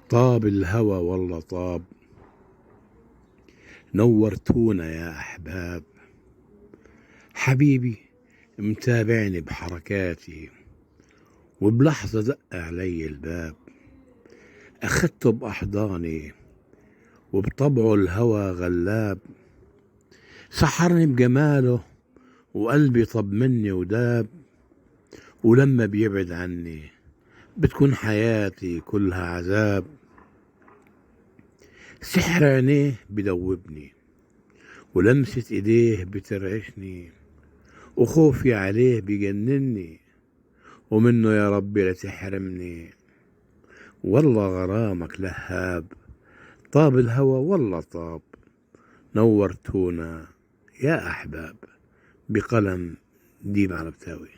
طاب الهوى والله طاب، نورتونا يا أحباب. حبيبي متابعني بحركاتي، وبلحظة دق علي الباب، أخدته بأحضاني وبطبعه الهوى غلاب، سحرني بجماله وقلبي طب مني وداب، ولما بيبعد عني بتكون حياتي كلها عذاب. سحر عينيه بدوبني، ولمسة ايديه بترعشني، وخوفي عليه بيجنني، ومنه يا ربي لا تحرمني. والله غرامك لهاب، طاب الهوى والله طاب، نورتونا يا أحباب. بقلم ديب عربتاوي.